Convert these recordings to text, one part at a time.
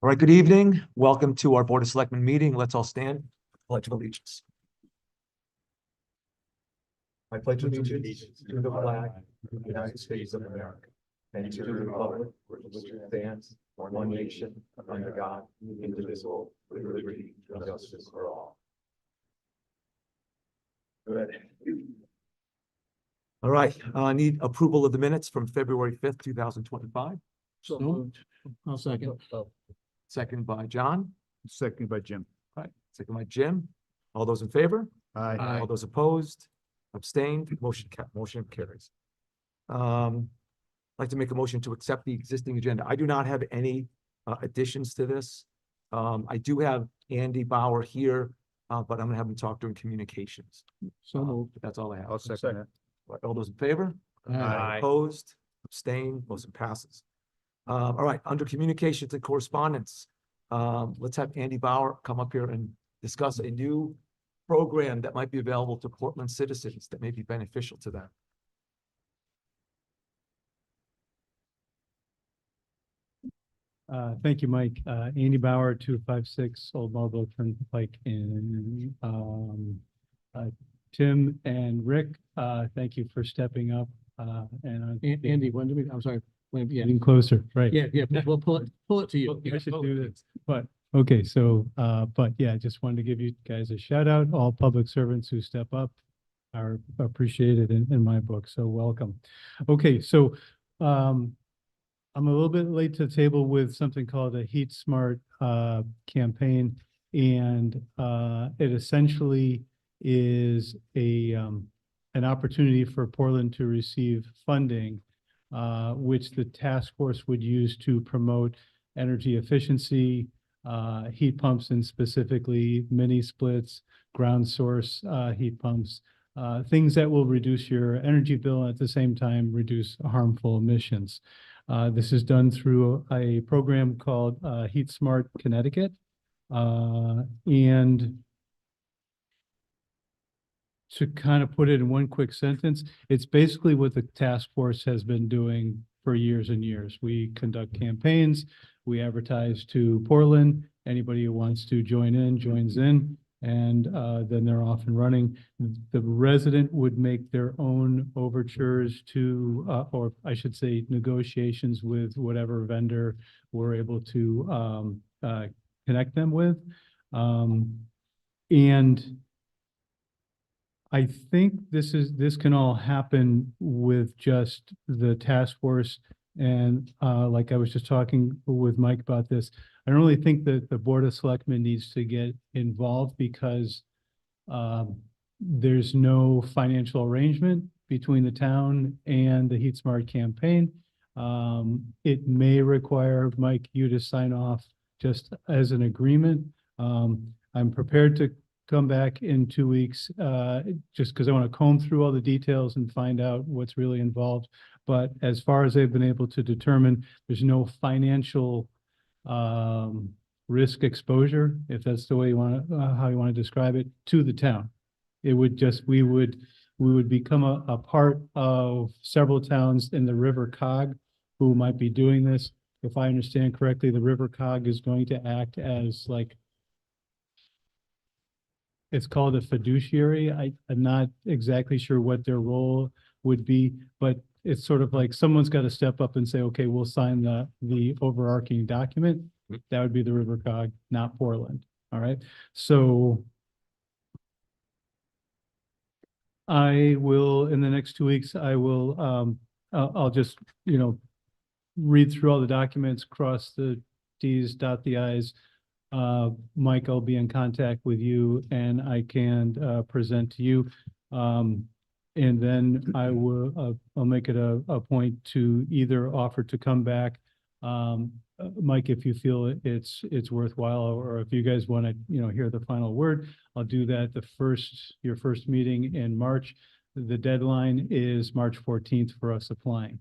All right, good evening. Welcome to our Board of Selectmen meeting. Let's all stand. Pledge of allegiance. I pledge allegiance to the flag of the United States of America and to the republic for which it stands, one nation, under God, indivisible, with liberty and justice for all. Good. All right, I need approval of the minutes from February 5th, 2025. So moved. I'll second. Second by John. Second by Jim. All right, second by Jim. All those in favor? Aye. All those opposed? Abstained? Motion carries. I'd like to make a motion to accept the existing agenda. I do not have any additions to this. I do have Andy Bauer here, but I'm gonna have him talk during communications. So moved. That's all I have. I'll second that. All those in favor? Aye. Opposed? Abstained? Motion passes. All right, under communications and correspondence, let's have Andy Bauer come up here and discuss a new program that might be available to Portland citizens that may be beneficial to them. Thank you, Mike. Andy Bauer, 256 Old Marlboro Turnpike in Tim and Rick, thank you for stepping up. Andy, when do we, I'm sorry. Yeah, Getting closer, right? yeah, we'll pull it to you. I should do this, but, okay, so, but yeah, just wanted to give you guys a shout out. All public servants who step up are appreciated in my book, so welcome. Okay, so, I'm a little bit late to the table with something called a Heat Smart campaign, and it essentially is an opportunity for Portland to receive funding, which the task force would use to promote energy efficiency, heat pumps, and specifically mini splits, ground source heat pumps, things that will reduce your energy bill and at the same time reduce harmful emissions. This is done through a program called Heat Smart Connecticut. And to kind of put it in one quick sentence, it's basically what the task force has been doing for years and years. We conduct campaigns, we advertise to Portland, anybody who wants to join in, joins in, and then they're off and running. The resident would make their own overtures to, or I should say negotiations with whatever vendor we're able to connect them with. And I think this can all happen with just the task force. And like I was just talking with Mike about this, I don't really think that the Board of Selectmen needs to get involved because there's no financial arrangement between the town and the Heat Smart campaign. It may require, Mike, you to sign off just as an agreement. I'm prepared to come back in 2 weeks, just because I want to comb through all the details and find out what's really involved. But as far as they've been able to determine, there's no financial risk exposure, if that's the way you want to, how you want to describe it, to the town. It would just, we would become a part of several towns in the River Cog who might be doing this. If I understand correctly, the River Cog is going to act as like, it's called a fiduciary. I'm not exactly sure what their role would be, but it's sort of like someone's got to step up and say, okay, we'll sign the overarching document. That would be the River Cog, not Portland. All right. So I will, in the next 2 weeks, I will, I'll just, read through all the documents, cross the T's, dot the I's. Mike, I'll be in contact with you and I can present to you. And then I will, I'll make it a point to either offer to come back. Mike, if you feel it's worthwhile, or if you guys want to, hear the final word, I'll do that your first meeting in March. The deadline is March 14th for us applying.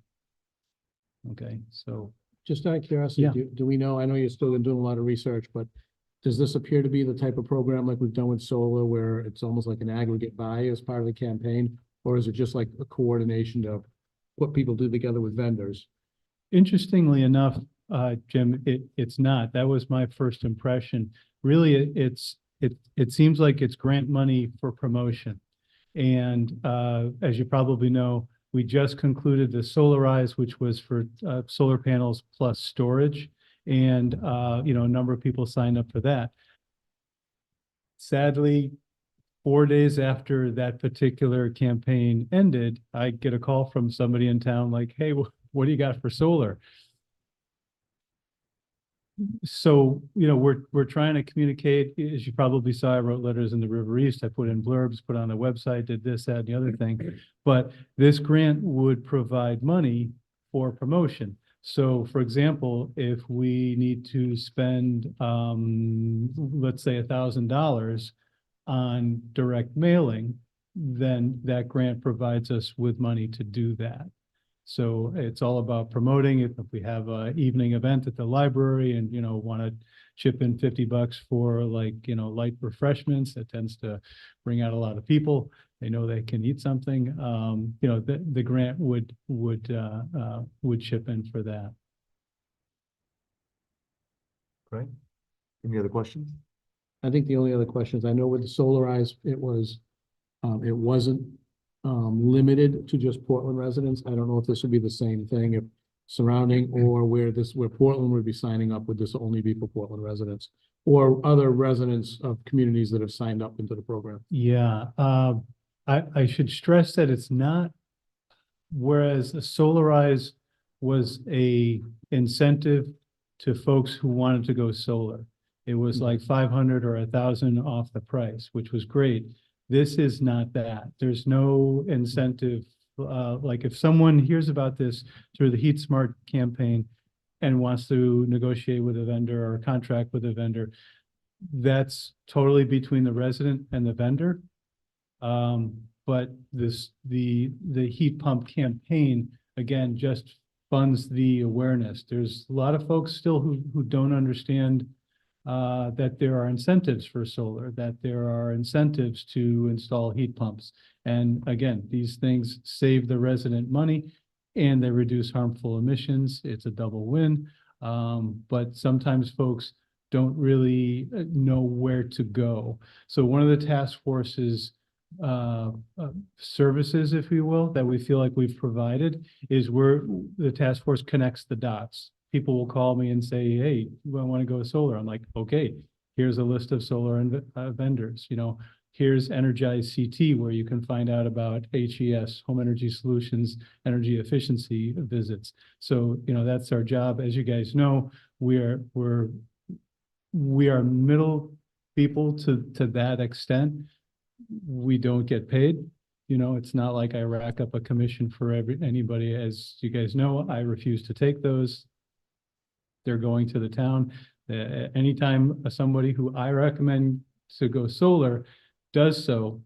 Okay, so. Just out of curiosity, Yeah. do we know, I know you're still doing a lot of research, but does this appear to be the type of program like we've done with solar, where it's almost like an aggregate buy as part of the campaign? Or is it just like a coordination to what people do together with vendors? Interestingly enough, Jim, it's not. That was my first impression. Really, it seems like it's grant money for promotion. And as you probably know, we just concluded the Solarize, which was for solar panels plus storage. And you know, a number of people signed up for that. Sadly, 4 days after that particular campaign ended, I get a call from somebody in town like, hey, what do you got for solar? So, you know, we're trying to communicate. As you probably saw, I wrote letters in the River East. I put in blurbs, put on the website, did this, that, and the other thing. But this grant would provide money for promotion. So for example, if we need to spend, let's say $1,000 on direct mailing, then that grant provides us with money to do that. So it's all about promoting it. If we have an evening event at the library and, you know, want to chip in $50 for, like, you know, light refreshments, that tends to bring out a lot of people. They know they can eat something. You know, the grant would chip in for that. Right? Any other questions? I think the only other questions, I know with the Solarize, it wasn't limited to just Portland residents. I don't know if this would be the same thing if surrounding, or where Portland would be signing up, would this only be for Portland residents or other residents of communities that have signed up into the program? Yeah, I should stress that it's not, whereas the Solarize was a incentive to folks who wanted to go solar. It was like 500 or 1,000 off the price, which was great. This is not that. There's no incentive. Like if someone hears about this through the Heat Smart campaign and wants to negotiate with a vendor or contract with a vendor, that's totally between the resident and the vendor. But the heat pump campaign, again, just funds the awareness. There's a lot of folks still who don't understand that there are incentives for solar, that there are incentives to install heat pumps. And again, these things save the resident money and they reduce harmful emissions. It's a double win. But sometimes folks don't really know where to go. So one of the task force's services, if you will, that we feel like we've provided is where the task force connects the dots. People will call me and say, hey, I want to go solar. I'm like, okay, here's a list of solar vendors. You know, here's Energize CT, where you can find out about HES, Home Energy Solutions, energy efficiency visits. So, you know, that's our job. As you guys know, we are middle people to that extent. We don't get paid. You know, it's not like I rack up a commission for anybody. As you guys know, I refuse to take those. They're going to the town. Anytime somebody who I recommend to go solar does so,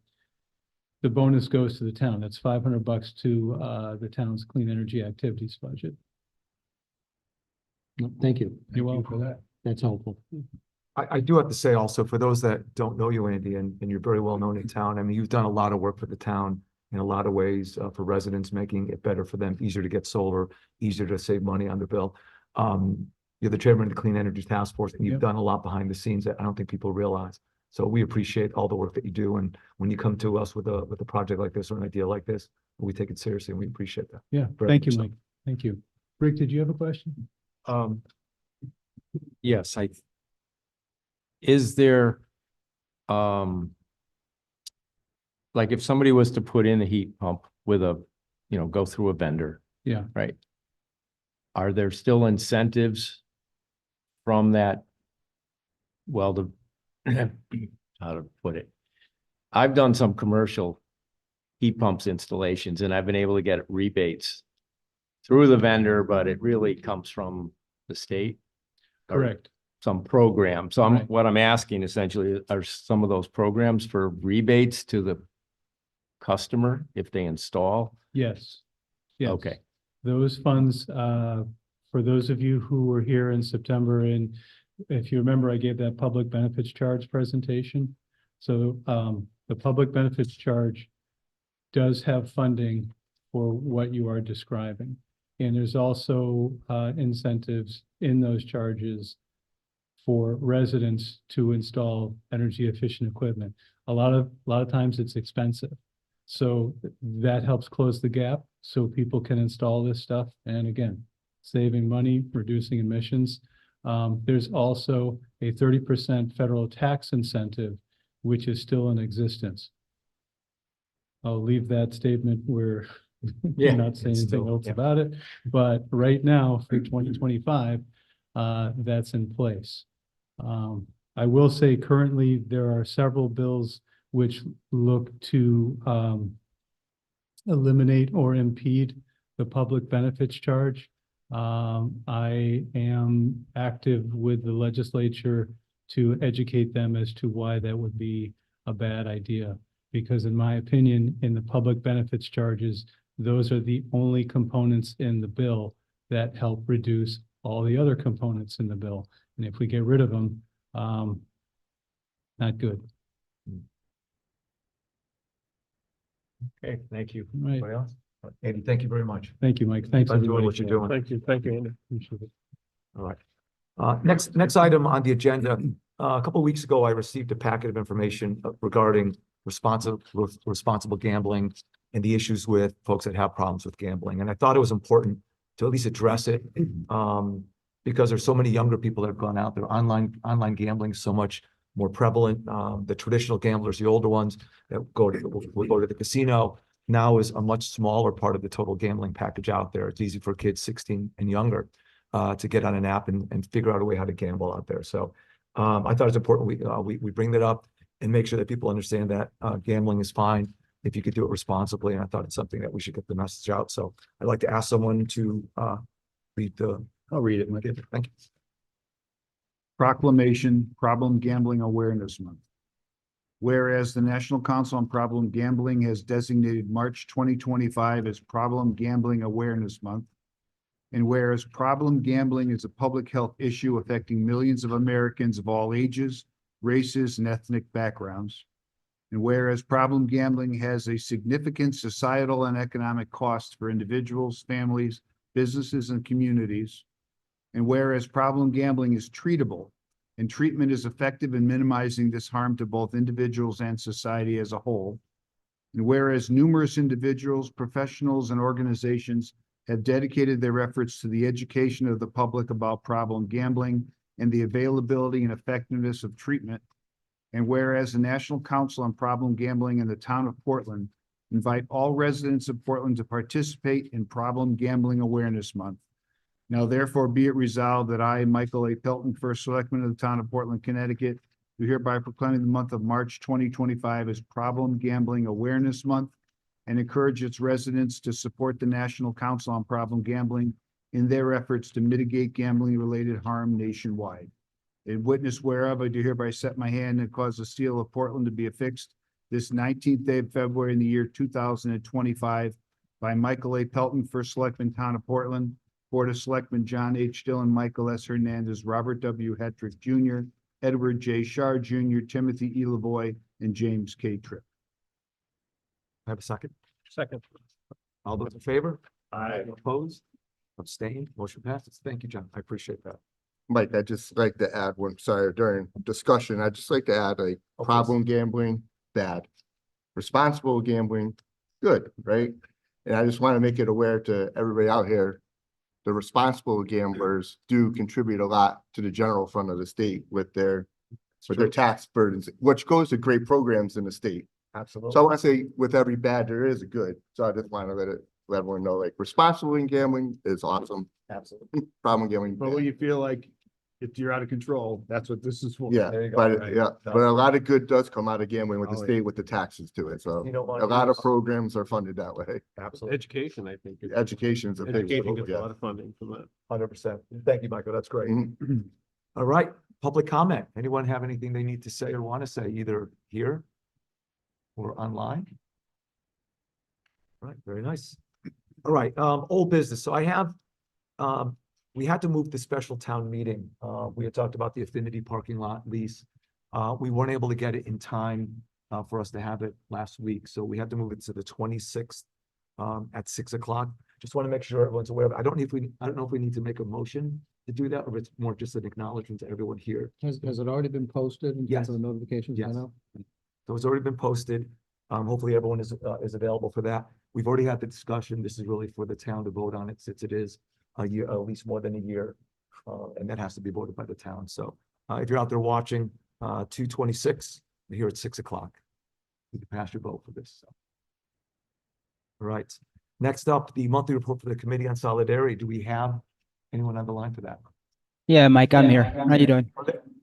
the bonus goes to the town. That's $500 to the town's clean energy activities budget. Thank you. You're welcome for that. That's helpful. I do have to say also, for those that don't know you, Andy, and you're very well known in town, I mean, you've done a lot of work for the town in a lot of ways for residents, making it better for them, easier to get solar, easier to save money on their bill. You're the chairman of the Clean Energy Task Force, and you've Yep. done a lot behind the scenes that I don't think people realize. So we appreciate all the work that you do. And when you come to us with a project like this or an idea like this, we take it seriously and we appreciate that. Yeah, Very thank you, much so. Mike. Thank you. Rick, did you have a question? Yes, is there, like if somebody was to put in a heat pump with go through a vendor, Yeah. right? Are there still incentives from that? Well, how to put it? I've done some commercial heat pumps installations and I've been able to get rebates through the vendor, but it really comes from the state. or Correct. Some program. So Right. what I'm asking essentially are some of those programs for rebates to the customer if they install? Yes. Yes. Okay. Those funds, for those of you who were here in September, and if you remember, I gave that public benefits charge presentation. So the public benefits charge does have funding for what you are describing. And there's also incentives in those charges for residents to install energy efficient equipment. A lot of times it's expensive. So that helps close the gap so people can install this stuff. And again, saving money, reducing emissions. There's also a 30% federal tax incentive, which is still in existence. I'll leave that statement where Yeah, not say it's anything still- else yeah. about it, but right now for 2025, that's in place. I will say currently there are several bills which look to eliminate or impede the public benefits charge. I am active with the legislature to educate them as to why that would be a bad idea. Because in my opinion, in the public benefits charges, those are the only components in the bill that help reduce all the other components in the bill. And if we get rid of them, not good. Okay, thank you. Right. Anybody else? Andy, thank you very much. Thank you, Mike. Thanks, Keep on doing everybody. what you're doing. Thank you, Andy. Appreciate it. All right. Next item on the agenda. A couple of weeks ago, I received a packet of information regarding responsible gambling and the issues with folks that have problems with gambling. And I thought it was important to at least address it because there's so many younger people that have gone out there. Online gambling is so much more prevalent. The traditional gamblers, the older ones that will go to the casino, now is a much smaller part of the total gambling package out there. It's easy for kids 16 and younger to get on an app and figure out a way how to gamble out there. So I thought it's important we bring that up and make sure that people understand that gambling is fine if you could do it responsibly. And I thought it's something that we should get the message out. So I'd like to ask someone to read the. I'll read it, Mike. Thank you. Proclamation, Problem Gambling Awareness Month. Whereas the National Council on Problem Gambling has designated March 2025 as Problem Gambling Awareness Month. And whereas problem gambling is a public health issue affecting millions of Americans of all ages, races, and ethnic backgrounds. And whereas problem gambling has a significant societal and economic cost for individuals, families, businesses, and communities. And whereas problem gambling is treatable and treatment is effective in minimizing this harm to both individuals and society as a whole. And whereas numerous individuals, professionals, and organizations have dedicated their efforts to the education of the public about problem gambling and the availability and effectiveness of treatment. And whereas the National Council on Problem Gambling in the town of Portland invite all residents of Portland to participate in Problem Gambling Awareness Month. Now therefore be it resolved that I, Michael A. Pelton, First Selectman of the town of Portland, Connecticut, do hereby proclaim the month of March 2025 as Problem Gambling Awareness Month and encourage its residents to support the National Council on Problem Gambling in their efforts to mitigate gambling-related harm nationwide. In witness whereof, I do hereby set my hand and cause the seal of Portland to be affixed this 19th day of February in the year 2025 by Michael A. Pelton, First Selectman, Town of Portland, Board of Selectmen John H. Dillon, Michael S. Hernandez, Robert W. Hetrick Jr., Edward J. Shar Jr., Timothy E. Lavoy, and James K. Tripp. Have a second? Second. All those in favor? Aye. Opposed? Abstained? Motion passes. Thank you, John. I appreciate that. Mike, I'd just like to add one, sorry, during discussion, I'd just like to add a problem gambling, bad. Responsible gambling, good, right? And I just want to make it aware to everybody out here, the responsible gamblers do contribute a lot to the general fund of the state with their tax burdens, which goes to great programs in the state. Absolutely. So I want to say with every bad, there is a good. So I just want to let everyone know, like responsible gambling is awesome. Absolutely. Problem gambling. But when you feel like if you're out of control, that's what this is for. Yeah, There you go. but Right. yeah, but a lot of good does come out of gambling with the Oh, yeah. state with the taxes to it. So You don't want a lot of to programs are funded that way. absolutely. Education, I think. Education is a big Education one, gets a yeah. lot of funding from that. 100%. Thank you, Michael. That's great. Mhm. All right, public comment. Anyone have anything they need to say or want to say, either here or online? All right, very nice. All right, old business. So I have, we had to move the special town meeting. We had talked about the Affinity parking lot lease. We weren't able to get it in time for us to have it last week, so we had to move it to the 26th at 6 o'clock. just want to make sure everyone's aware of it. I don't know if we need to make a motion to do that, or it's more just an acknowledgement to everyone here. Has it already been posted in Yes. terms of the notifications? Yes. I know. So it's already been posted. Hopefully everyone is available for that. We've already had the discussion. This is really for the town to vote on it, since it is a year, at least more than a year. And that has to be voted by the town. So, if you're out there watching, 2/26, we're here at 6 o'clock. You can pass your vote for this. So. All right. Next up, the monthly report for the Committee on Solidarity. Do we have anyone on the line for that? Yeah, Mike, I'm here. How you doing?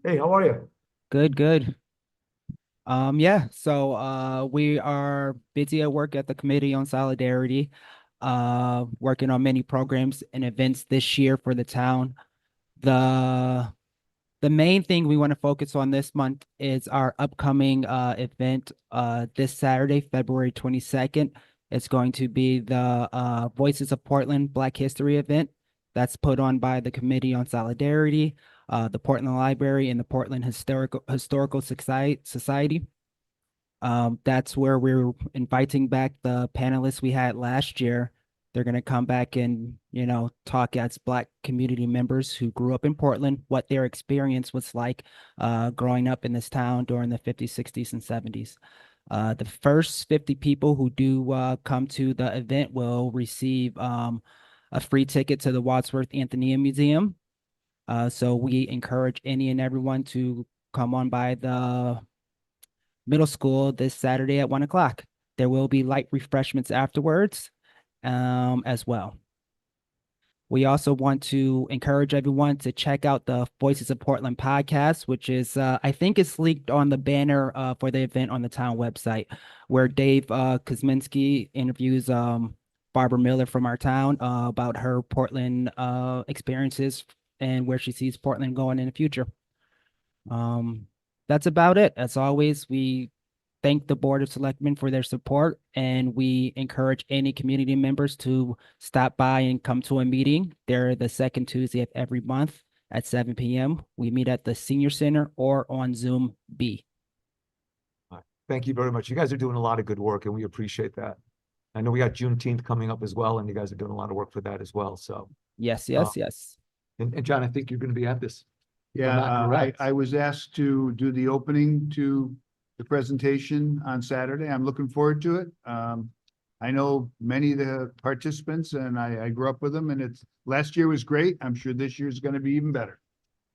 Hey, how are you? Good, good. Yeah, so we are busy at work at the Committee on Solidarity, working on many programs and events this year for the town. The main thing we want to focus on this month is our upcoming event this Saturday, February 22nd. It's going to be the Voices of Portland Black History event that's put on by the Committee on Solidarity, the Portland Library, and the Portland Historical Society. That's where we're inviting back the panelists we had last year. They're going to come back and, talk as Black community members who grew up in Portland, what their experience was like growing up in this town during the 50s, 60s, and 70s. The first 50 people who do come to the event will receive a free ticket to the Wadsworth Atheneum Museum. So we encourage any and everyone to come on by the middle school this Saturday at 1 o'clock. There will be light refreshments afterwards as well. We also want to encourage everyone to check out the Voices of Portland podcast, which is, I think it's leaked on the banner for the event on the town website, where Dave Kosminski interviews Barbara Miller from our town about her Portland experiences and where she sees Portland going in the future. That's about it. As always, we thank the Board of Selectmen for their support, and we encourage any community members to stop by and come to a meeting. They're the second Tuesday of every month at 7 p.m. We meet at the Senior Center or on Zoom B. Thank you very much. You guys are doing a lot of good work, and we appreciate that. I know we got Juneteenth coming up as well, and you guys are doing a lot of work for that as well. So, Yes, yes, yes. and John, I think you're going to be at this. Yeah, not correct. I was asked to do the opening to the presentation on Saturday. I'm looking forward to it. I know many of the participants and I grew up with them, and last year was great. I'm sure this year is going to be even better.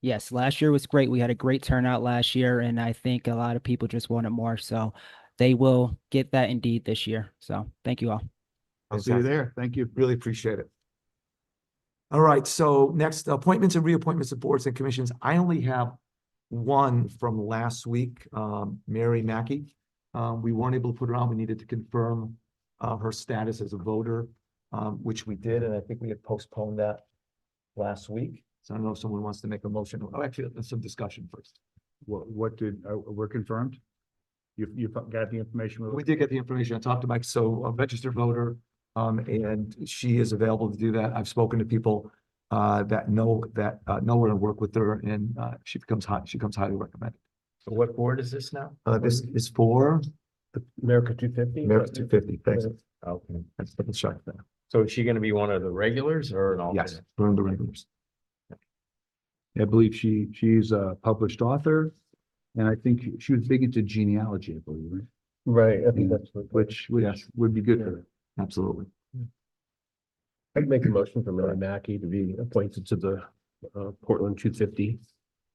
Yes, last year was great. We had a great turnout last year, and I think a lot of people just wanted more. So they will get that indeed this year. So thank you all. I'll see you there. Thank you. Really appreciate it. All right, so next, appointments and reappointments of boards and commissions. I only have one from last week, Mary Mackey. We weren't able to put her on. We needed to confirm her status as a voter, which we did, and I think we had postponed that last week. So I don't know if someone wants to make a motion. Oh, actually, there's some discussion first. We're confirmed? You got the information? We did get the information. I talked to Mike, so a registered voter, and she is available to do that. I've spoken to people that know her and work with her, and she comes highly recommended. So what board is this now? This is for America 250? America 250. Thanks. Okay. Let's double check that. So is she gonna be one of the regulars or an alternate? Yes, we're in the regulars. I believe she's a published author, and I think she was big into genealogy, I believe, right? Right, I think that's what. Which Yes. would be good for her. Absolutely. I'd make a motion for Mary Mackey to be appointed to the Portland 250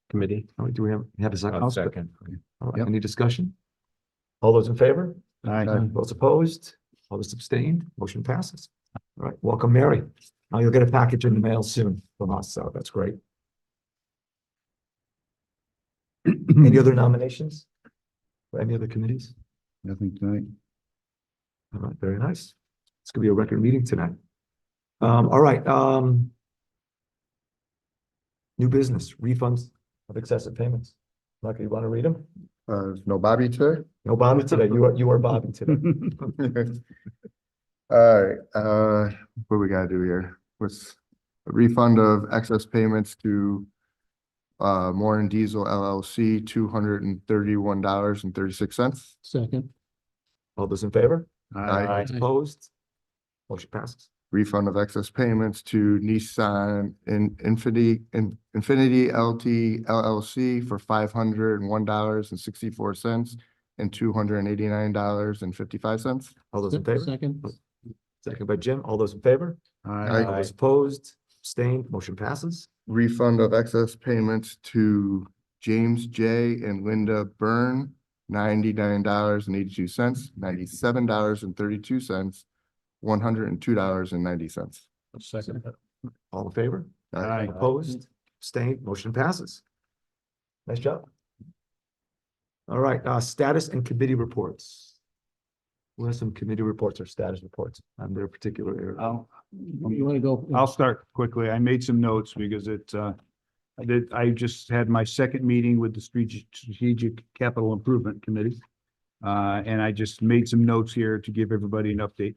committee. All right, do we have a second? Second. All right, Yep. any discussion? All those in favor? Aye. Those opposed? All those abstained? Motion passes. All right, welcome, Mary. You'll get a package in the mail soon from us, so that's great. Any other nominations? For any other committees? Nothing tonight. All right, very nice. It's gonna be a record meeting tonight. All right, new business, refunds of excessive payments. Michael, you want to read them? No Bobby today? No, Bobby today. You are Bobby today. All right, what we gotta do here? What's a refund of excess payments to Moore and Diesel LLC, $231.36. Second. All those in favor? Aye. Opposed? Motion passes. refund of excess payments to Nissan and Infinity LT LLC for $501.64 and $289.55. All those in favor? Second, Second by Jim. All those in favor? Aye. All those opposed, abstained, motion passes. Refund of excess payments to James J. and Linda Byrne, $99.82, $97.32, $102.90. Second. All in favor? Aye. Opposed, abstained, motion passes. Nice job. All right, status and committee reports. Who has some committee reports or status reports on their particular area? you want to go? I'll start quickly. I made some notes because I just had my second meeting with the Strategic Capital Improvement Committee. And I just made some notes here to give everybody an update.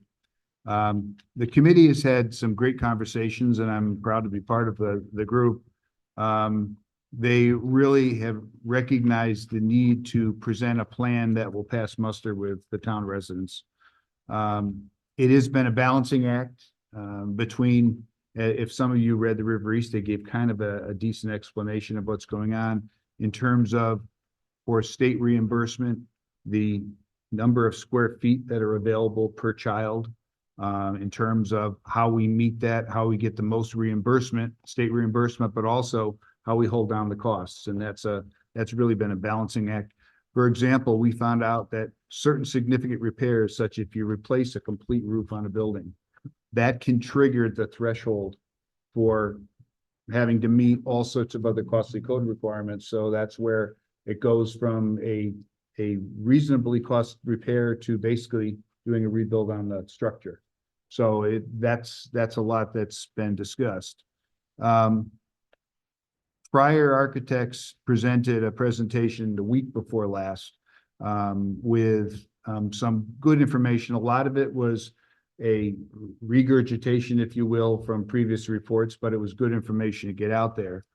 The committee has had some great conversations and I'm proud to be part of the group. They really have recognized the need to present a plan that will pass muster with the town residents. It has been a balancing act between, if some of you read the River East, they gave kind of a decent explanation of what's going on in terms of, for state reimbursement, the number of square feet that are available per child, in terms of how we meet that, how we get the most reimbursement, state reimbursement, but also how we hold down the costs. And that's really been a balancing act. For example, we found out that certain significant repairs, such if you replace a complete roof on a building, that can trigger the threshold for having to meet all sorts of other costly code requirements. So that's where it goes from a reasonably cost repair to basically doing a rebuild on the structure. So that's a lot that's been discussed. Prior architects presented a presentation the week before last with some good information. A lot of it was a regurgitation, if you will, from previous reports, but it was good information to get out there.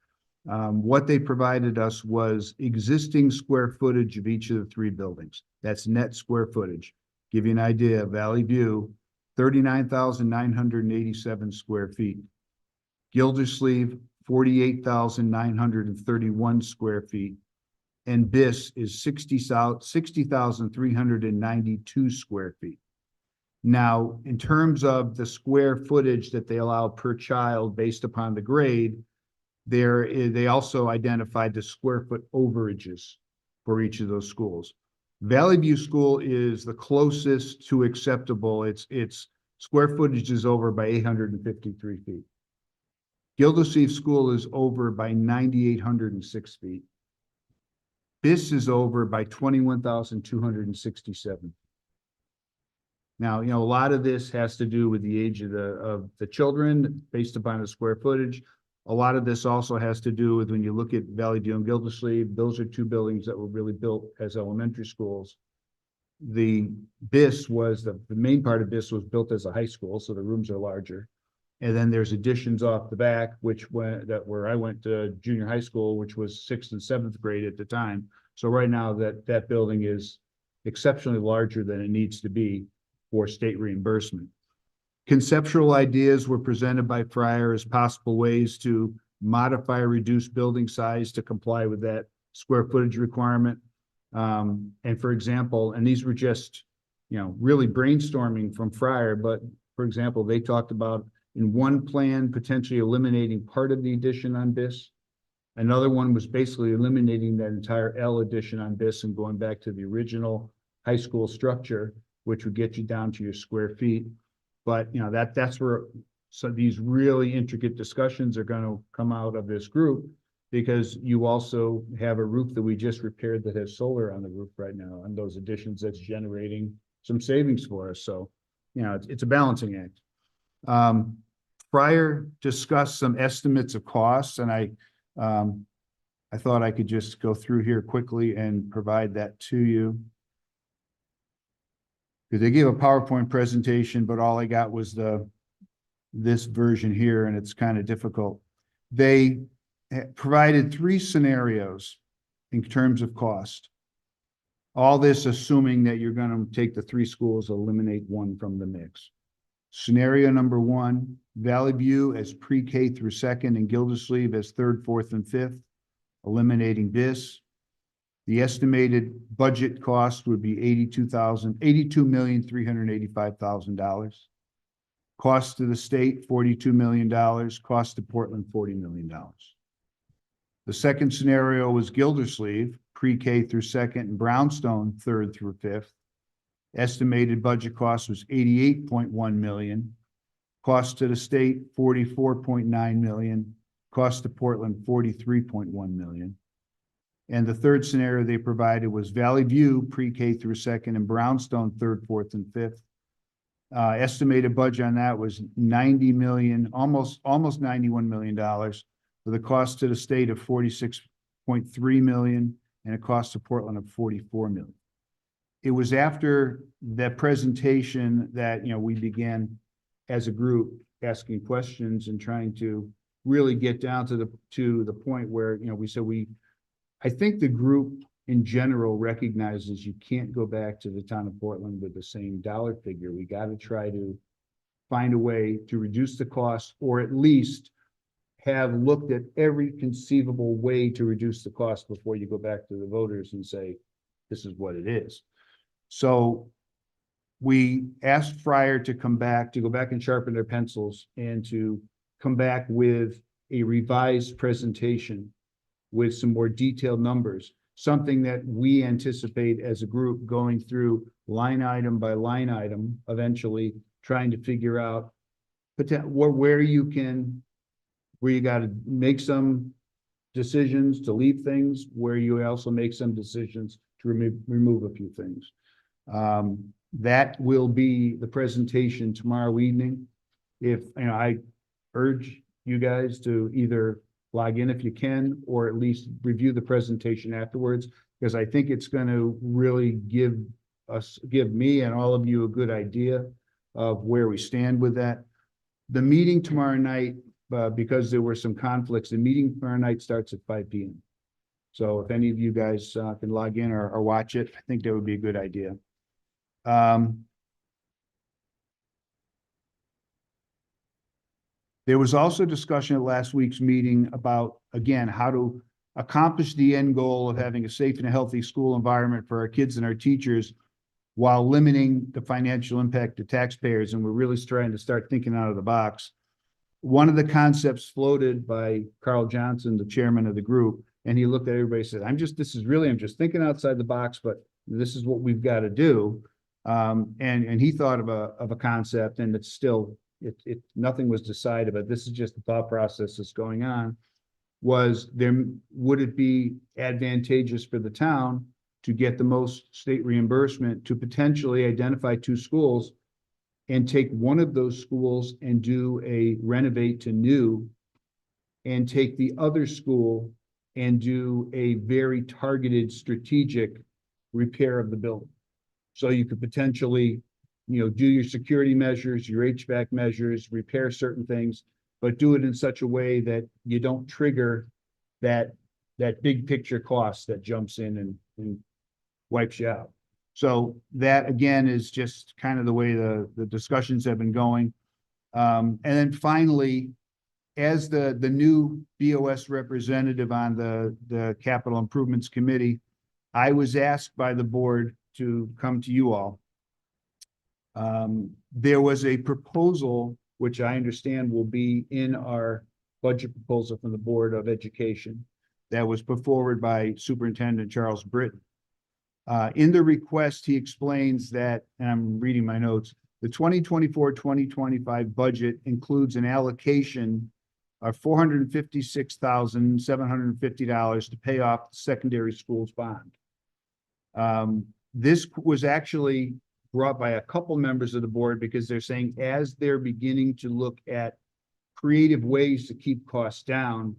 What they provided us was existing square footage of each of the three buildings. That's net square footage. Give you an idea, Valley View, 39,987 square feet. Gildersleeve, 48,931 square feet. And BIS is 60,392 square feet. Now, in terms of the square footage that they allow per child based upon the grade, they also identified the square foot overages for each of those schools. Valley View School is the closest to acceptable. Its square footage is over by 853 feet. Gildersleeve School is over by 9,806 feet. BIS is over by 21,267. Now, a lot of this has to do with the age of the children based upon the square footage. A lot of this also has to do with when you look at Valley View and Gildersleeve, those are two buildings that were really built as elementary schools. The BIS was, the main part of BIS was built as a high school, so the rooms are larger. And then there's additions off the back, where I went to junior high school, which was 6th and 7th grade at the time. So right now that building is exceptionally larger than it needs to be for state reimbursement. Conceptual ideas were presented by Fryer as possible ways to modify or reduce building size to comply with that square footage requirement. And for example, and these were just, really brainstorming from Fryer, but for example, they talked about in one plan, potentially eliminating part of the addition on BIS. Another one was basically eliminating that entire L addition on BIS and going back to the original high school structure, which would get you down to your square feet. But that's where these really intricate discussions are going to come out of this group, because you also have a roof that we just repaired that has solar on the roof right now, and those additions that's generating some savings for us. So, it's a balancing act. Fryer discussed some estimates of costs, and I thought I could just go through here quickly and provide that to you. Because they gave a PowerPoint presentation, but all I got was this version here, and it's kind of difficult. They provided 3 scenarios in terms of cost. All this assuming that you're going to take the 3 schools, eliminate one from the mix. Scenario number one, Valley View as pre-K through second and Gildersleeve as third, fourth, and fifth, eliminating BIS. The estimated budget cost would be $82,385,000. Cost to the state, $42 million. Cost to Portland, $40 million. The second scenario was Gildersleeve, pre-K through second, and Brownstone, third through fifth. Estimated budget cost was $88.1 million. Cost to the state, $44.9 million. Cost to Portland, $43.1 million. And the third scenario they provided was Valley View, pre-K through second, and Brownstone, third, fourth, and fifth. Estimated budget on that was $90 million, almost $91 million, with a cost to the state of $46.3 million and a cost to Portland of $44 million. It was after that presentation that, we began as a group asking questions and trying to really get down to the point where, we said I think the group in general recognizes you can't go back to the town of Portland with the same dollar figure. We got to try to find a way to reduce the cost, or at least have looked at every conceivable way to reduce the cost before you go back to the voters and say, this is what it is. So we asked Fryer to go back and sharpen their pencils and to come back with a revised presentation with some more detailed numbers, something that we anticipate as a group going through line item by line item, eventually trying to figure out where you got to make some decisions to leave things, where you also make some decisions to remove a few things. That will be the presentation tomorrow evening. I urge you guys to either log in if you can, or at least review the presentation afterwards, because I think it's going to really give me and all of you a good idea of where we stand with that. The meeting tomorrow night, because there were some conflicts, the meeting tomorrow night starts at 5 p.m. So if any of you guys can log in or watch it, I think that would be a good idea. There was also discussion at last week's meeting about, again, how to accomplish the end goal of having a safe and a healthy school environment for our kids and our teachers while limiting the financial impact to taxpayers. And we're really trying to start thinking out of the box. One of the concepts floated by Carl Johnson, the chairman of the group, and he looked at everybody and said, I'm just thinking outside the box, but this is what we've got to do. And he thought of a concept, and it's still, nothing was decided, but this is just the thought process that's going on. Would it be advantageous for the town to get the most state reimbursement to potentially identify 2 schools and take one of those schools and do a renovate to new, and take the other school and do a very targeted strategic repair of the building? So you could potentially, do your security measures, your HVAC measures, repair certain things, but do it in such a way that you don't trigger that big picture cost that jumps in and wipes you out. So that, again, is just kind of the way the discussions have been going. And then finally, as the new BOS representative on the Capital Improvements Committee, I was asked by the board to come to you all. There was a proposal, which I understand will be in our budget proposal from the Board of Education, that was put forward by Superintendent Charles Britton. In the request, he explains that, and I'm reading my notes, the 2024-2025 budget includes an allocation of $456,750 to pay off the secondary schools bond. This was actually brought by a couple members of the board, because they're saying, as they're beginning to look at creative ways to keep costs down,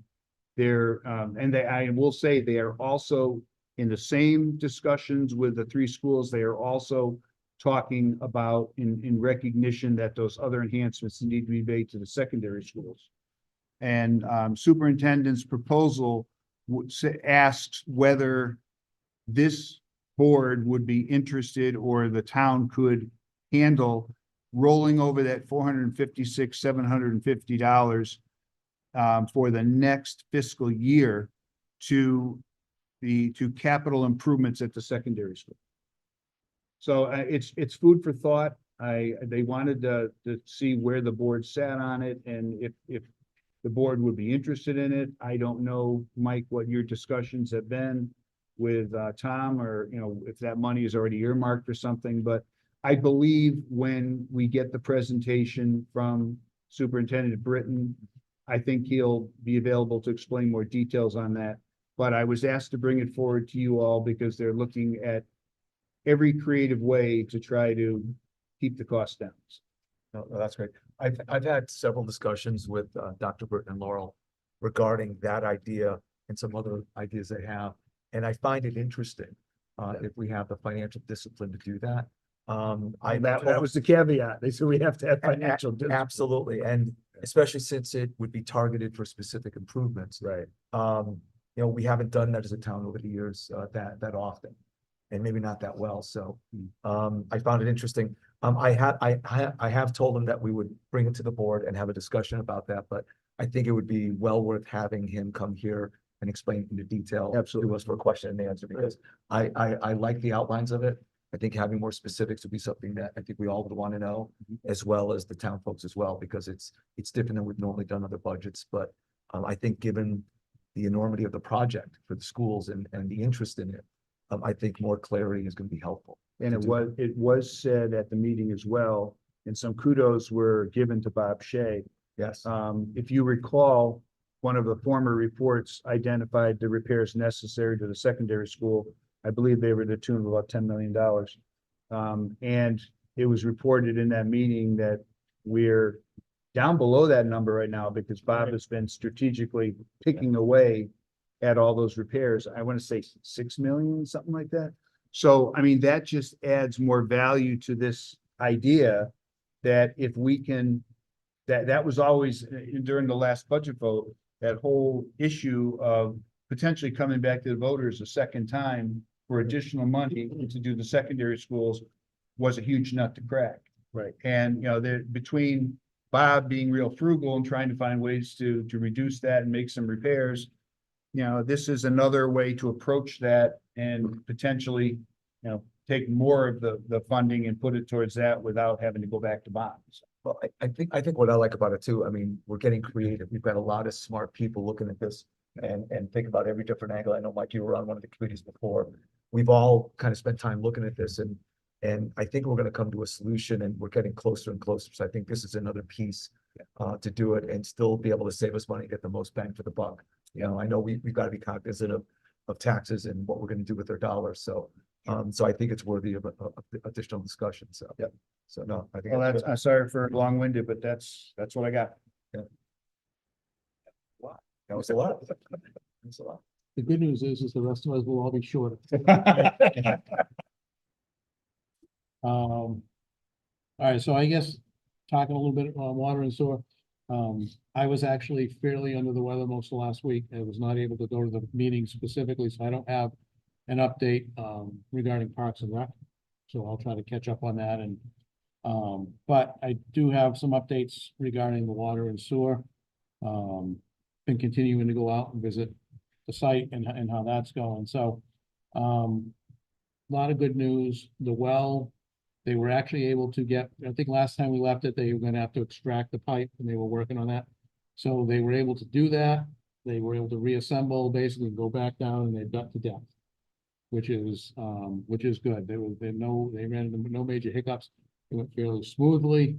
I will say they are also in the same discussions with the 3 schools. They are also talking about in recognition that those other enhancements need to be made to the secondary schools. And superintendent's proposal asks whether this board would be interested, or the town could handle rolling over that $456,750 for the next fiscal year to capital improvements at the secondary school. So it's food for thought. They wanted to see where the board sat on it and if the board would be interested in it. I don't know, Mike, what your discussions have been with Tom, or, you know, if that money is already earmarked for something, but I believe when we get the presentation from Superintendent Britton, I think he'll be available to explain more details on that. But I was asked to bring it forward to you all because they're looking at every creative way to try to keep the cost down. No, that's great. I've had several discussions with Dr. Burton and Laurel regarding that idea and some other ideas they have. And I find it interesting if we have the financial discipline to do that. That was the caveat. They said we have to have financial discipline. Absolutely, and especially since it would be targeted for specific improvements. Right. You know, we haven't done that as a town over the years that often, and maybe not that well. So I found it interesting. I have told them that we would bring it to the board and have a discussion about that, but I think it would be well worth having him come here and explain into detail. Absolutely. To us for a question and answer, because I like the outlines of it. I think having more specifics would be something that I think we all would want to know, as well as the town folks as well, because it's different than we've normally done other budgets. But I think given the enormity of the project for the schools and the interest in it, I think more clarity is going to be helpful. And it was said at the meeting as well, and some kudos were given to Bob Shea. Yes. If you recall, one of the former reports identified the repairs necessary to the secondary school. I believe they were to the tune of about $10 million. And it was reported in that meeting that we're down below that number right now because Bob has been strategically picking away at all those repairs. I want to say 6 million, something like that. So, I mean, that just adds more value to this idea that if we can, that was always during the last budget vote, that whole issue of potentially coming back to the voters a second time for additional money to do the secondary schools was a huge nut to crack. Right. And, you know, between Bob being real frugal and trying to find ways to reduce that and make some repairs, you know, this is another way to approach that and potentially, you know, take more of the funding and put it towards that without having to go back to bonds. Well, I think what I like about it too, I mean, we're getting creative. We've got a lot of smart people looking at this and think about every different angle. I know, Mike, you were on one of the committees before. We've all kind of spent time looking at this and I think we're going to come to a solution, and we're getting closer and closer. So I think this is another piece to do it and still be able to save us money, get the most bang for the buck. You know, I know we've got to be cognizant of taxes and what we're going to do with their dollars. So, so I think it's worthy of additional discussion. So, yeah. So no, I think. Well, that's that's, good. I'm sorry for long-winded, but that's what I got. Wow, that was a lot. That's a lot. The good news is the rest of us will all be short. All right, so I guess talking a little bit on water and sewer. I was actually fairly under the weather most of last week. I was not able to go to the meeting specifically, so I don't have an update regarding Parks and Rec. So I'll try to catch up on that and but I do have some updates regarding the water and sewer. Been continuing to go out and visit the site and how that's going. So a lot of good news. The well, they were actually able to get, I think last time we left it, they were gonna have to extract the pipe and they were working on that. So they were able to do that. They were able to reassemble, basically go back down, and they've got to depth, which is good. They ran into no major hiccups. It went fairly smoothly.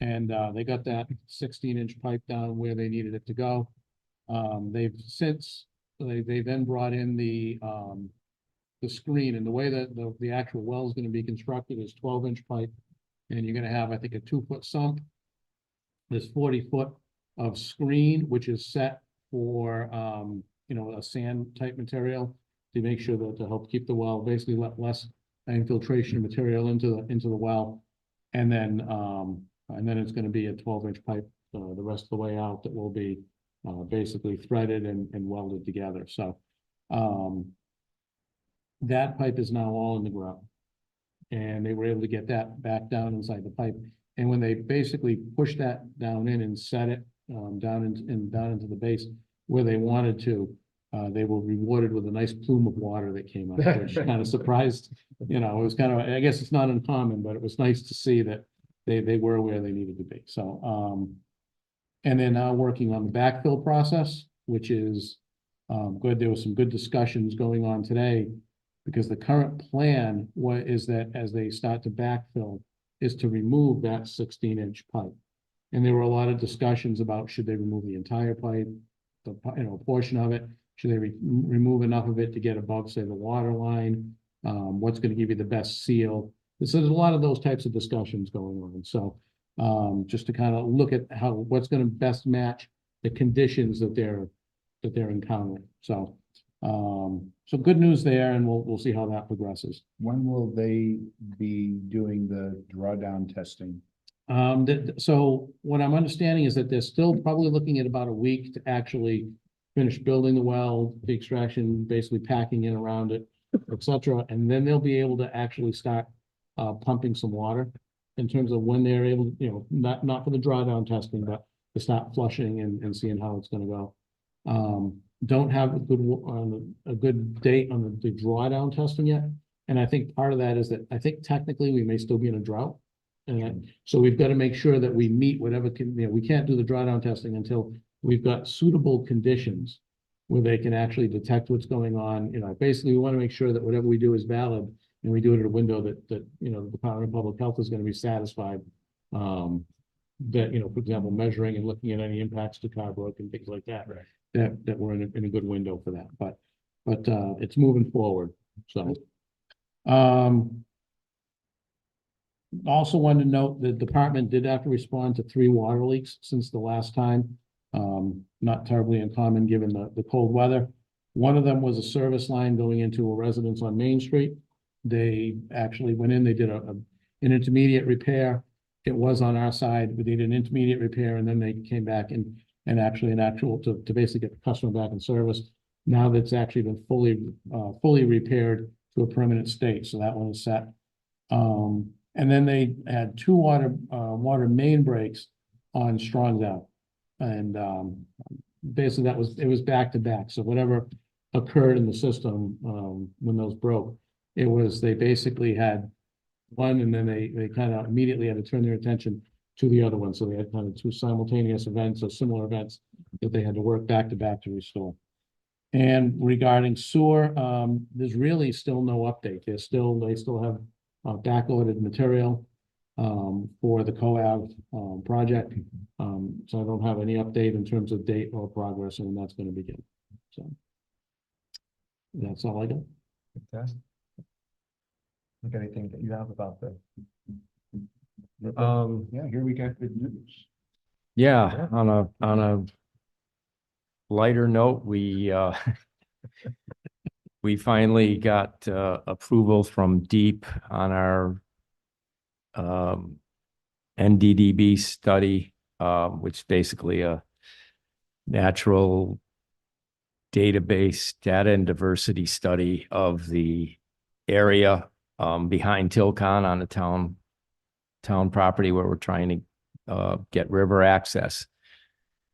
And they got that 16-inch pipe down where they needed it to go. They then brought in the screen, and the way that the actual well is going to be constructed is 12-inch pipe, and you're going to have, I think, a 2-foot sump. There's 40 foot of screen, which is set for you know, a sand type material to make sure that to help keep the well, basically let less infiltration material into the well, and then it's going to be a 12-inch pipe the rest of the way out that will be basically threaded and welded together. So that pipe is now all in the ground, and they were able to get that back down inside the pipe. And when they basically pushed that down in and set it, down into the base where they wanted to, they were rewarded with a nice plume of water that came up, which kind of surprised, it was kind of, I guess it's not uncommon, but it was nice to see that they were where they needed to be. So, and they're now working on the backfill process, which is, good. There was some good discussions going on today, because the current plan is that as they start to backfill, is to remove that 16-inch pipe. And there were a lot of discussions about, should they remove the entire pipe, portion of it? Should they remove enough of it to get above, say, the water line? What's going to give you the best seal? So there's a lot of those types of discussions going on. So just to kind of look at what's going to best match the conditions that they're encountering. So so good news there, and we'll see how that progresses. When will they be doing the drawdown testing? So what I'm understanding is that they're still probably looking at about a week to actually finish building the well, the extraction, basically packing in around it, etc. And then they'll be able to actually start pumping some water in terms of when they're able, not for the drawdown testing, but to start flushing and seeing how it's going to go. Don't have a good date on the drawdown testing yet. And I think part of that is that I think technically we may still be in a drought. And so we've got to make sure that we meet whatever we can't do the drawdown testing until we've got suitable conditions where they can actually detect what's going on. Basically we want to make sure that whatever we do is valid, and we do it at a window that the Department of Public Health is going to be satisfied. That, for example, measuring and looking at any impacts to cardboard and things like that. Right. That we're in a good window for that, but it's moving forward. So, also wanted to note the department did have to respond to 3 water leaks since the last time. Not terribly uncommon given the cold weather. One of them was a service line going into a residence on Main Street. They actually went in, they did an intermediate repair. It was on our side. We did an intermediate repair, and then they came back and actually to basically get the customer back in service. Now that's actually been fully repaired to a permanent state. So that one is set. And then they had 2 water main breaks on Strong's Ave. And basically it was back to back. So whatever occurred in the system when those broke, they basically had one, and then they kind of immediately had to turn their attention to the other one. So they had kind of 2 simultaneous events or similar events that they had to work back to back to restore. And regarding sewer, there's really still no update. They still have back-ordered material for the CoAv project. So I don't have any update in terms of date or progress, and that's going to begin. So that's all I got. Fantastic. Look, anything that you have about the Yeah, here we got good news. Yeah, on a lighter note, we finally got approval from Deep on our NDDB study, which is basically a natural database data and diversity study of the area behind Tilcon on the town property where we're trying to get river access.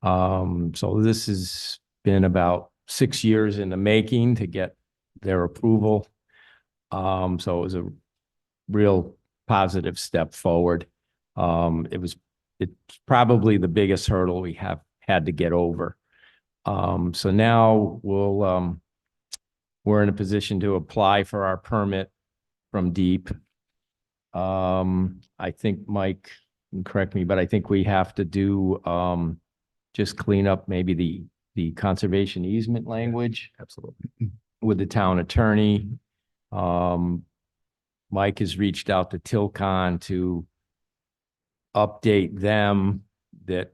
So this has been about 6 years in the making to get their approval. So it was a real positive step forward. It's probably the biggest hurdle we have had to get over. So now we're in a position to apply for our permit from Deep. I think Mike can correct me, but I think we have to do just clean up maybe the conservation easement language. absolutely. With the town attorney. Mike has reached out to Tilcon to update them that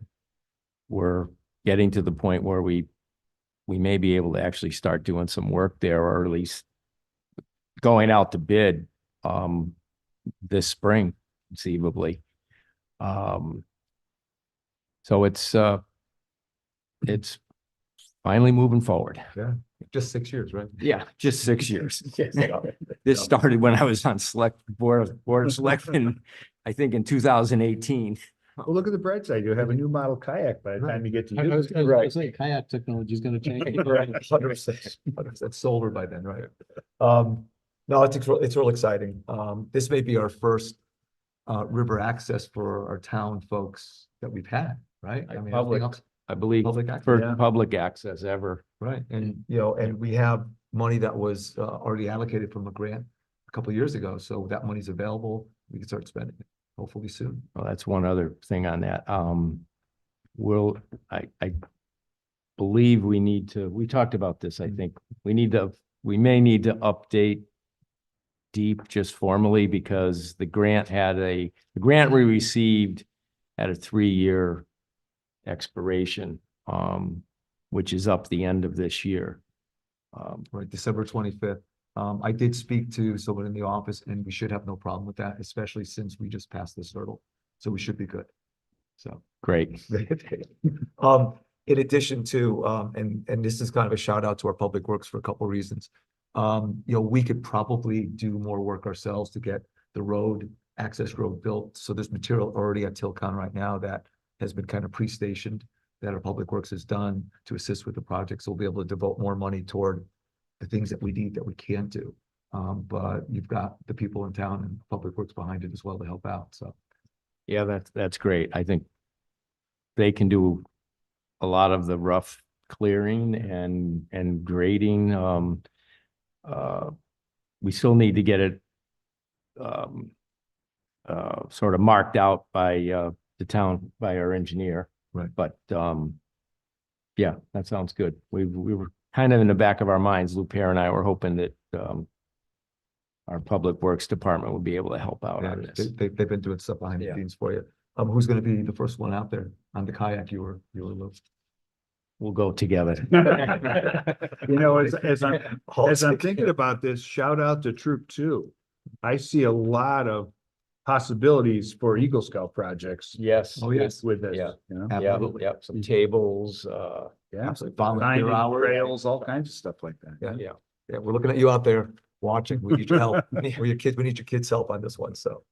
we're getting to the point where we may be able to actually start doing some work there, or at least going out to bid this spring, conceivably. So it's finally moving forward. Yeah, just 6 years, right? Yeah, just 6 years. This started when I was on board of selectmen I think in 2018. Well, look at the bright side. You'll have a new model kayak by the time you get to I use was it. gonna say kayak technology is gonna change. 100% solar by then, right? No, it's real exciting. This may be our first river access for our town folks that we've had, right? I mean, everything Public. else- I believe Public access. for Yeah. public access ever. Right, and you know, and we have money that was already allocated from a grant a couple of years ago, so that money's available. We can start spending it, hopefully soon. Well, that's one other thing on that. I believe we need to, we talked about this, I think. We may need to update Deep just formally because the grant we received had a 3-year expiration, which is up the end of this year. Right, December 25th. I did speak to someone in the office and we should have no problem with that, especially since we just passed this hurdle. So we should be good. So. Great. In addition to, and this is kind of a shout out to our public works for a couple of reasons. You know, we could probably do more work ourselves to get the access road built. So there's material already at Tilcon right now that has been kind of pre-stationed that our public works has done to assist with the project. So we'll be able to devote more money toward the things that we need that we can't do. But you've got the people in town and public works behind it as well to help out. So. Yeah, that's great. I think they can do a lot of the rough clearing and grading. We still need to get it sort of marked out by the town, by our engineer. Right. But yeah, that sounds good. We were kind of in the back of our minds, Lou Pear and I were hoping that our public works department would be able to help out Yeah, on this. they've been doing stuff behind the Yeah. scenes for you. Who's gonna be the first one out there on the kayak? You were Lou. We'll go together. You know, as I'm thinking about this, shout out to Troop 2. I see a lot of possibilities for Eagle Scout projects Yes. Oh, yes. with this, Yeah. you know? Yeah, Absolutely. yep, some tables, Yeah. Absolutely. Volunteer Finding hours. trails, all kinds of stuff like that. Yeah. yeah. Yeah, we're looking at you out there watching. We need your help. We need your kids' help on this one, so.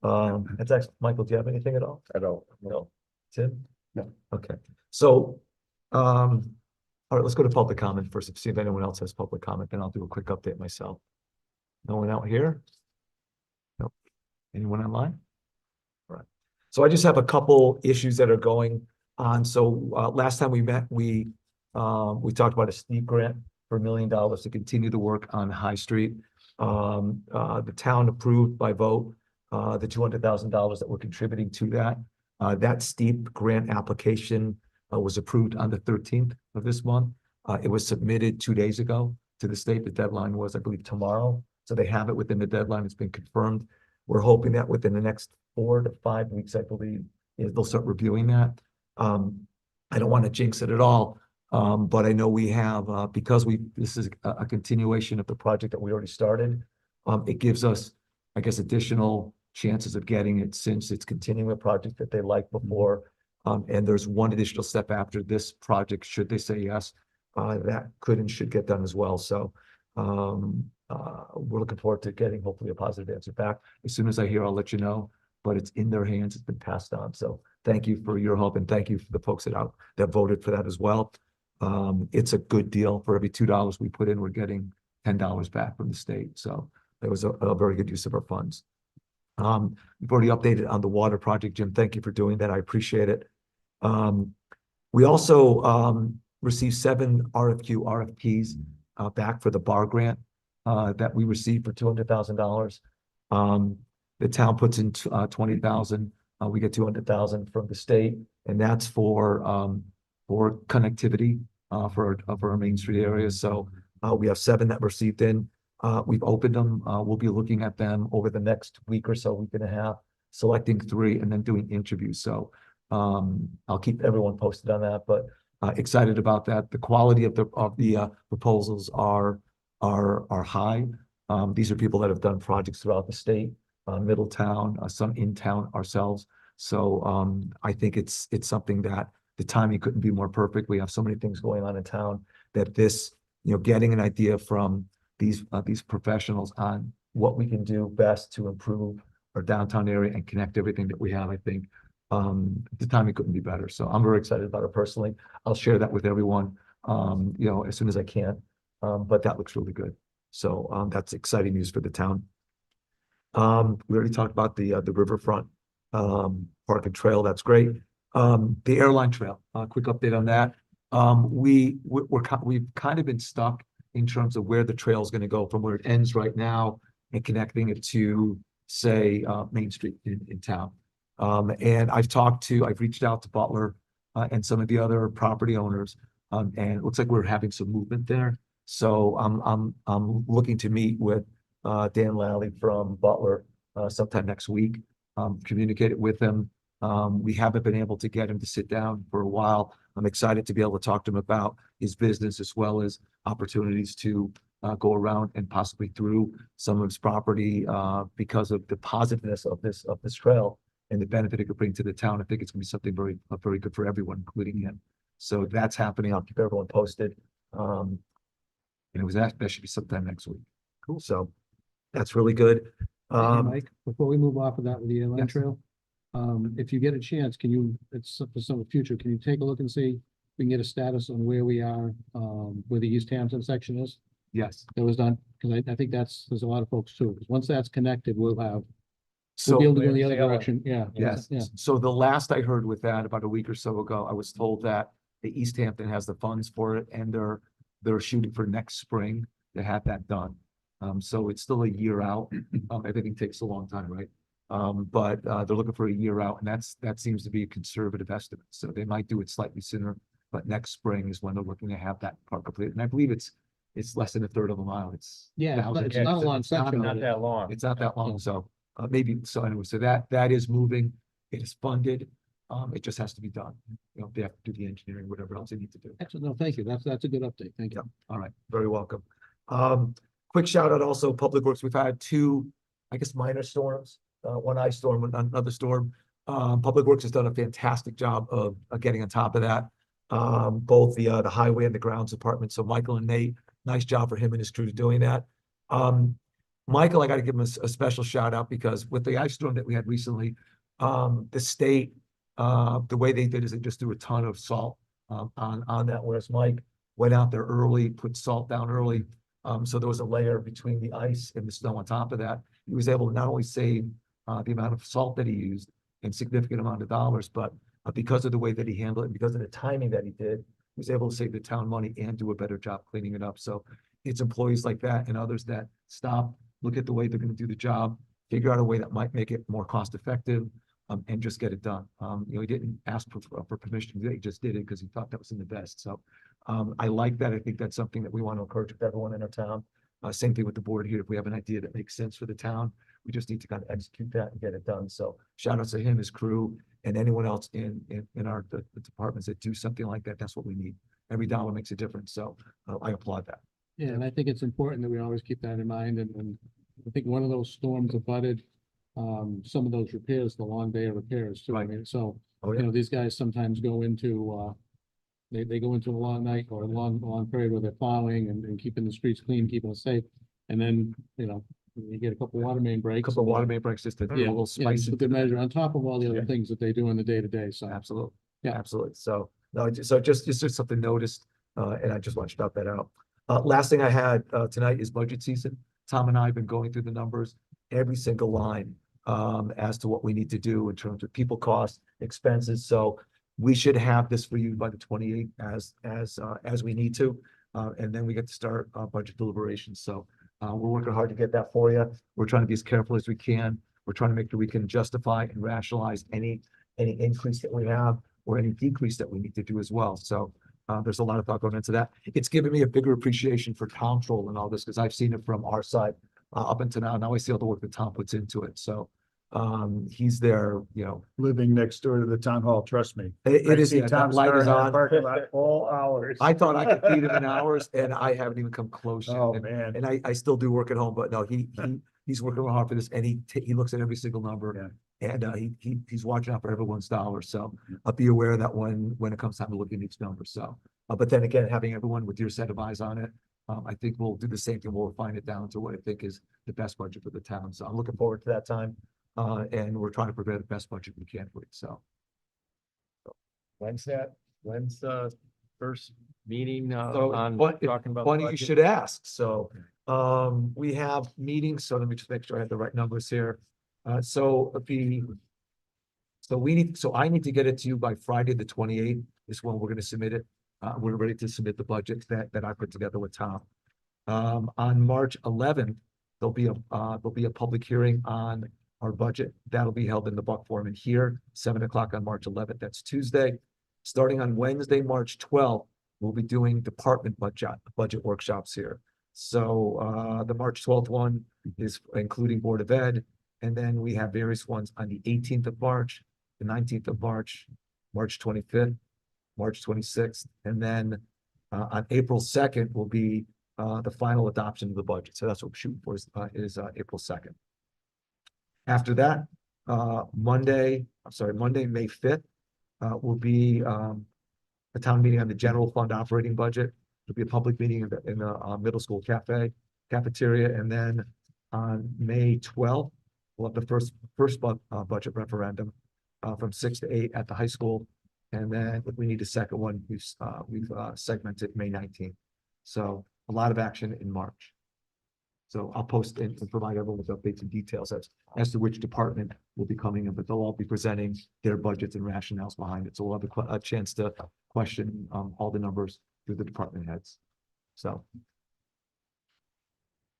That's excellent. Michael, do you have anything at all? At all. No. Tim? No. Okay, so, all right, let's go to public comment first. See if anyone else has public comment, then I'll do a quick update myself. No one out here? Nope. Anyone online? All right. So I just have a couple issues that are going on. So, last time we met, we talked about a steep grant for $1 million to continue the work on High Street. The town approved by vote the $200,000 that we're contributing to that. That steep grant application was approved on the 13th of this month. It was submitted 2 days ago to the state. The deadline was, I believe, tomorrow. So they have it within the deadline. It's been confirmed. We're hoping that within the next 4 to 5 weeks, I believe, they'll start reviewing that. I don't want to jinx it at all. But I know we have, because this is a continuation of the project that we already started. It gives us, I guess, additional chances of getting it since it's continuing a project that they liked before. And there's one additional step after this project, should they say yes, that could and should get done as well. So we're looking forward to getting hopefully a positive answer back. As soon as I hear, I'll let you know, but it's in their hands. It's been passed on. So thank you for your help and thank you for the folks that voted for that as well. It's a good deal. For every $2 we put in, we're getting $10 back from the state. So it was a very good use of our funds. We've already updated on the water project, Jim. Thank you for doing that. I appreciate it. We also received 7 RFPs back for the bar grant that we received for $200,000. The town puts in 20,000. We get 200,000 from the state, and that's for connectivity for our Main Street area. So we have 7 that received in. We've opened them. We'll be looking at them over the next week or so, week and a half, selecting 3 and then doing interviews. So I'll keep everyone posted on that, but excited about that. The quality of the proposals are high. These are people that have done projects throughout the state, Middletown, some in town ourselves. So I think it's something that the timing couldn't be more perfect. We have so many things going on in town that this, getting an idea from these professionals on what we can do best to improve our downtown area and connect everything that we have, I think, the timing couldn't be better. So I'm very excited about it personally. I'll share that with everyone, as soon as I can. But that looks really good. So, that's exciting news for the town. We already talked about the riverfront, park and trail. That's great. The airline trail, quick update on that. We've kind of been stuck in terms of where the trail is going to go from where it ends right now and connecting it to, say, Main Street in town. And I've reached out to Butler, and some of the other property owners, and it looks like we're having some movement there. So I'm looking to meet with Dan Lally from Butler sometime next week, communicate it with him. We haven't been able to get him to sit down for a while. I'm excited to be able to talk to him about his business as well as opportunities to go around and possibly through some of his property because of the positiveness of this trail and the benefit it could bring to the town. I think it's gonna be something very, very good for everyone, including him. So that's happening. I'll keep everyone posted. And that should be sometime next week. Cool. So that's really good. Hey, Mike, before we move off of that with the airline Yes. trail, if you get a chance, it's for some future, can you take a look and see if we can get a status on where we are, where the East Hampton section is? Yes. That was done, because I think there's a lot of folks too, 'cause once that's connected, we'll be So, able to go in the other direction, yeah. yes. Yeah, So the last I heard with that, about a week or so ago, I was told that the East Hampton has the funds for it and they're shooting for next spring to have that done. So it's still a year out. Everything takes a long time, right? But they're looking for a year out, and that seems to be a conservative estimate. So they might do it slightly sooner, but next spring is when they're looking to have that part completed. And I believe it's less than a third of a mile. It's it's not a long section. Not that long. It's not that long, so maybe, so anyway, so that is moving. It is funded. It just has to be done. They have to do the engineering, whatever else they need to do. Excellent, no, thank you, that's a good update, thank you. All right, very welcome. Quick shout out also, Public Works, we've had two, I guess, minor storms, one ice storm, another storm. Public Works has done a fantastic job of getting on top of that. Both the highway and the grounds department. So Michael and Nate, nice job for him and his crew doing that. Michael, I got to give him a special shout out because with the ice storm that we had recently, the state, the way they did is they just threw a ton of salt on that, whereas Mike went out there early, put salt down early. So there was a layer between the ice and the snow on top of that. He was able to not only save the amount of salt that he used and significant amount of dollars, but because of the way that he handled it, because of the timing that he did, he was able to save the town money and do a better job cleaning it up. So it's employees like that and others that stop, look at the way they're going to do the job, figure out a way that might make it more cost effective, and just get it done. He didn't ask for permission to do it, he just did it because he thought that was in the best. So I like that. I think that's something that we want to encourage with everyone in our town. Same thing with the board here. If we have an idea that makes sense for the town, we just need to kind of execute that and get it done. So shout out to him, his crew, and anyone else in our the departments that do something like that. That's what we need. Every dollar makes a difference. So I applaud that. Yeah, and I think it's important that we always keep that in mind, and I think one of those storms abutted some of those repairs, the long day of repairs too. I Right. mean, so, Oh, yeah. these guys sometimes go into, they go into a long night or a long period where they're plowing and keeping the streets clean, keeping us safe. And then, you get a couple water main A breaks. couple of water main breaks just to do a Yeah, little spice. it's a into good the- measure on top of all the Yeah. other things that they do in the day to day, so. Absolutely. Yeah. Absolutely. So, no, so just something noticed, and I just want to shout that out. Last thing I had, tonight is budget season. Tom and I have been going through the numbers, every single line, as to what we need to do in terms of people costs, expenses. So we should have this for you by the 28th as we need to. And then we get to start budget deliberations. So, we're working hard to get that for you. We're trying to be as careful as we can. We're trying to make sure we can justify and rationalize any increase that we have or any decrease that we need to do as well. So there's a lot of thought going into that. It's given me a bigger appreciation for control and all this because I've seen it from our side up until now. Now I see all the work that Tom puts into it. So he's there, Living next door to the town hall, trust me. it is, I see yeah, that Tom light is staring at the on. parking lot all hours. I thought I could feed him in hours and I haven't even come close yet. Oh, And- man. And I still do work at home, but no, he's working real hard for this and he looks at every single number. And he's watching out for everyone's dollar. So be aware of that when it comes time to look at each number. So, but then again, having everyone with your set of eyes on it, I think we'll do the same thing. We'll refine it down to what I think is the best budget for the town. So I'm looking forward to that time. and we're trying to prepare the best budget we can for it, so. When's first meeting, So, on but talking about? funny you budget? should ask, so, we have meetings, so let me just make sure I have the right numbers here. So I need to get it to you by Friday, the 28th is when we're gonna submit it. We're ready to submit the budget that I put together with Tom. On March 11th, there'll be a public hearing on our budget. That'll be held in the Buck Forum here, 7 o'clock on March 11th. That's Tuesday. Starting on Wednesday, March 12th, we'll be doing department budget workshops here. So, the March 12th one is including Board of Ed. And then we have various ones on the 18th of March, the 19th of March, March 25th, March 26th, and then on April 2nd will be the final adoption of the budget. So that's what we're shooting for is April 2nd. After that, Monday, May 5th will be a town meeting on the general fund operating budget. There'll be a public meeting in the middle school cafeteria, and then on May 12th, we'll have the first budget referendum from 6 to 8 at the high school. And then if we need a second one, we've segmented May 19th. So a lot of action in March. So I'll post and provide everyone with updates and details as to which department will be coming in, but they'll all be presenting their budgets and rationales behind it. So we'll have a chance to question all the numbers through the department heads. So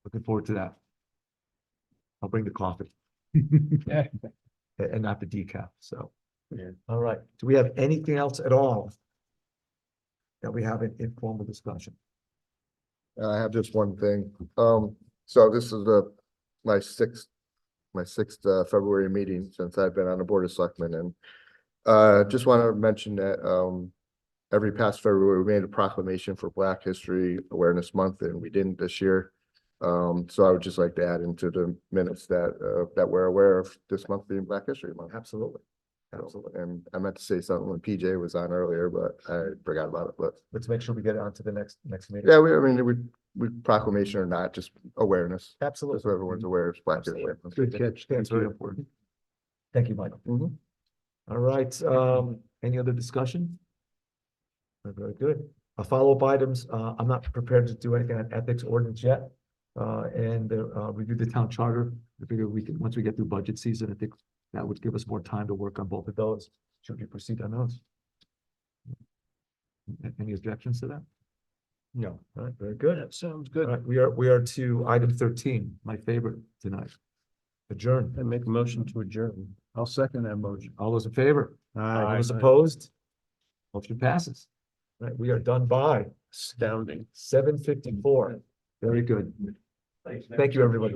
looking forward to that. I'll bring the coffee. And not the decaf, so. Yeah. All right, do we have anything else at all that we have in informal discussion? I have just one thing. So this is my sixth February meeting since I've been on the Board of Selectmen, and just want to mention that every past February, we made a proclamation for Black History Awareness Month, and we didn't this year. So I would just like to add into the minutes that we're aware of this month being Black History Month. Absolutely. Absolutely. And I meant to say something when PJ was on earlier, but I forgot about it, but Let's make sure we get it on to the next meeting. yeah, we proclamation or not, just awareness. Absolutely. Just so everyone's aware of Black History Month. Good catch. That's Thank very you. important. Thank you, Michael. Mhm. All right, any other discussion? Very good. Follow-up items, I'm not prepared to do anything on ethics ordinance yet. And review the town charter. I figure once we get through budget season, I think that would give us more time to work on both of those. Should we proceed on those? Any objections to that? No. All right, very good. That sounds All good. right, we are to item 13, my favorite tonight. Adjourn. I make a motion to adjourn. I'll second that motion. All those in favor? All those opposed? Motion passes. All right, we are done by Astounding. 7:54. Very good. Thank you, everybody.